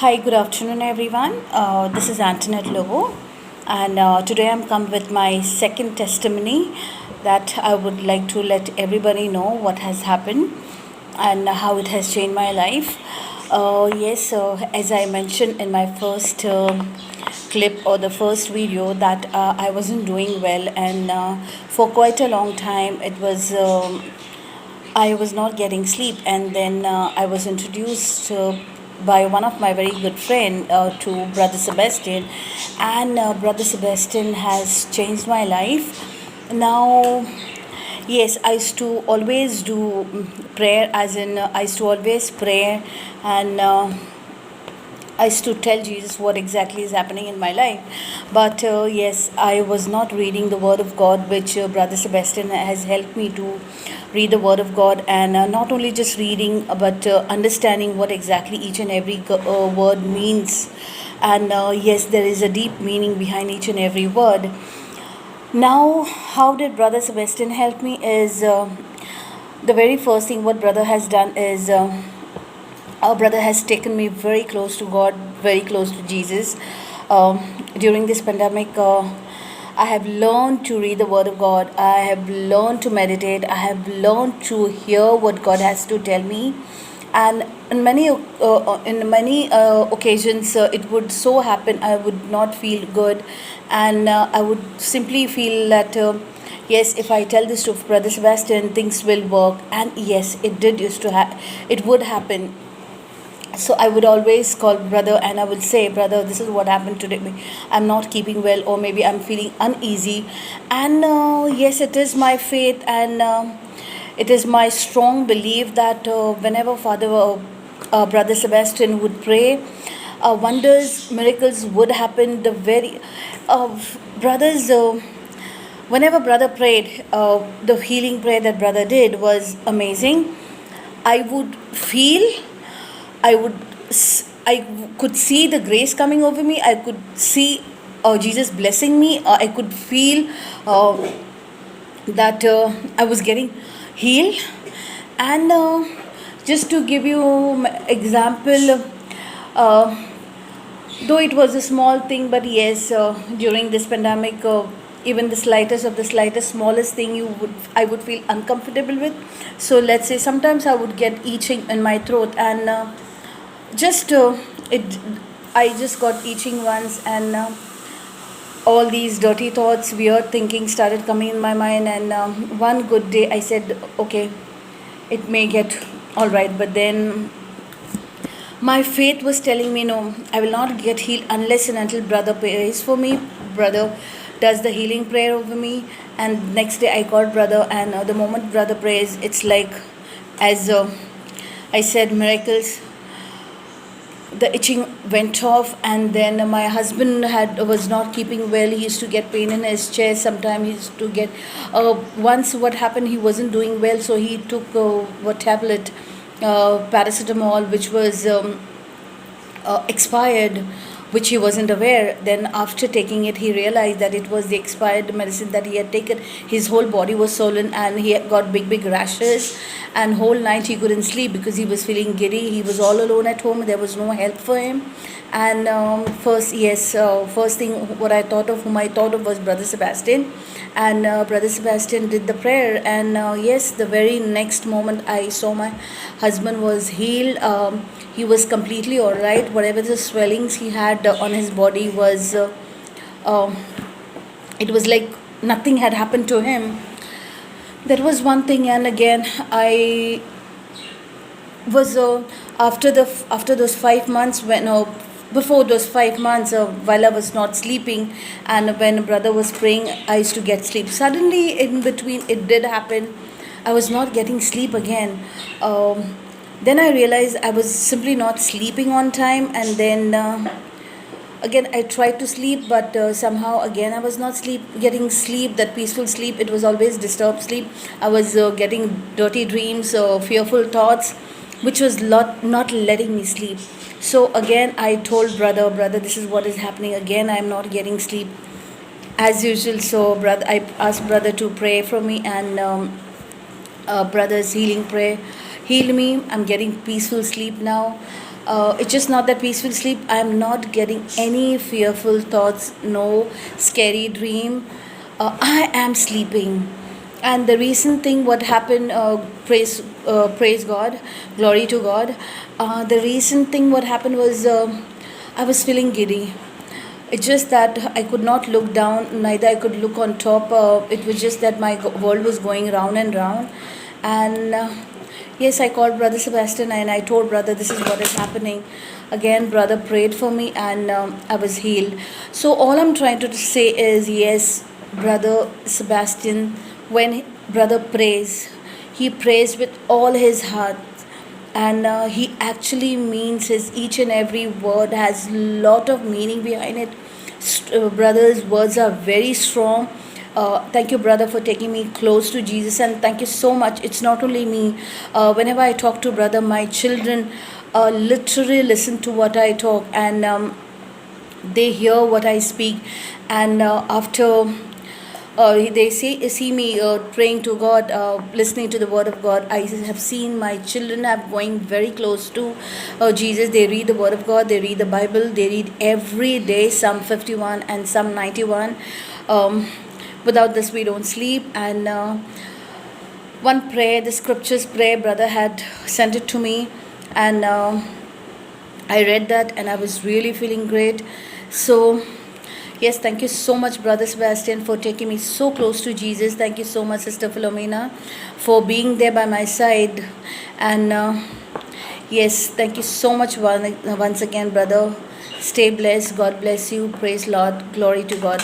Hi, good afternoon, everyone. This is Antoinette Lobo, and today I'm come with my second testimony that I would like to let everybody know what has happened and how it has changed my life. Yes, as I mentioned in my first clip or the first video, that I wasn't doing well, and for quite a long time, it was. I was not getting sleep, and then I was introduced by one of my very good friend to Brother Sebastian, and Brother Sebastian has changed my life. Now, yes, I used to always do prayer, as in I used to always pray, and I used to tell Jesus what exactly is happening in my life. But yes, I was not reading the Word of God, which Brother Sebastian has helped me to read the Word of God, and not only just reading, but understanding what exactly each and every word means. And yes, there is a deep meaning behind each and every word. Now, how did Brother Sebastian help me? Is the very first thing what Brother has done is. Our brother has taken me very close to God, very close to Jesus. During this pandemic, I have learned to read the Word of God. I have learned to meditate. I have learned to hear what God has to tell me. And in many occasions, it would so happen I would not feel good, and I would simply feel that. Yes, if I tell this to Brother Sebastian, things will work, and yes, it did used to it would happen. So I would always call brother, and I would say, brother, this is what happened today. I'm not keeping well, or maybe I'm feeling uneasy. And yes, it is my faith, and it is my strong belief that whenever Brother Sebastian would pray, wonders, miracles would happen. The very brothers. Whenever brother prayed, the healing prayer that brother did was amazing. I would feel, I would, I could see the grace coming over me. I could see Jesus blessing me. I could feel that I was getting healed. And just to give you example, uh, though it was a small thing, but yes, during this pandemic, even the slightest of the slightest smallest thing I would feel uncomfortable with. So let's say sometimes I would get itching in my throat, and just it I just got itching once, and all these dirty thoughts, weird thinking started coming in my mind. And one good day I said, okay, it may get all right. But then my faith was telling me, no, I will not get healed unless and until brother prays for me. Brother does the healing prayer over me. And next day I called brother, and the moment brother prays, it's like, as I said, miracles. The itching went off, and then my husband had was not keeping well. He used to get pain in his chest. Sometimes he used to get once what happened, he wasn't doing well, so he took what tablet, paracetamol, which was expired, which he wasn't aware. Then after taking it, he realized that it was the expired medicine that he had taken. His whole body was swollen, and he had got big rashes, and whole night he couldn't sleep because he was feeling giddy. He was all alone at home. There was no help for him. And first thing what I thought of, whom I thought of, was Brother Sebastian. And Brother Sebastian did the prayer, and yes, the very next moment I saw my husband was healed. He was completely all right. Whatever the swellings he had on his body was, um, it was like nothing had happened to him. That was one thing. And again, I was after those 5 months, when before those 5 months, while I was not sleeping, and when brother was praying, I used to get sleep. Suddenly, in between, it did happen. I was not getting sleep again. Then I realized I was simply not sleeping on time, and then again I tried to sleep, but somehow again I was not getting sleep, that peaceful sleep. It was always disturbed sleep. I was getting dirty dreams, fearful thoughts, which was not letting me sleep. So again I told brother, this is what is happening. Again I am not getting sleep as usual. So brother, I asked brother to pray for me, and brother's healing prayer healed me. I'm getting peaceful sleep now. It's just not that peaceful sleep. I'm not getting any fearful thoughts, no scary dream. I am sleeping. And the recent thing, what happened, praise God, glory to God. The recent thing, what happened was I was feeling giddy. It's just that I could not look down, neither I could look on top. It was just that my world was going round and round. And yes, I called Brother Sebastian and I told Brother, this is what is happening. Again, Brother prayed for me and I was healed. So, all I'm trying to say is yes, Brother Sebastian, when Brother prays, he prays with all his heart, and he actually means his each and every word has lot of meaning behind it. Brother's words are very strong. Thank you, brother, for taking me close to Jesus, and thank you so much. It's not only me. Whenever I talk to brother, my children literally listen to what I talk, and they hear what I speak, and after they see me praying to God, listening to the word of God. I have seen my children have going very close to Jesus. They read the word of God, they read the Bible, they read every day Psalm 51 and Psalm 91. Without this we don't sleep. And one prayer, the scriptures prayer, brother had sent it to me, and I read that and I was really feeling great. So yes, thank you so much, Brother Sebastian, for taking me so close to Jesus. Thank you so much, Sister Philomena, for being there by my side. And yes, thank you so much once again, brother. Stay blessed. God bless you. Praise Lord. Glory to God.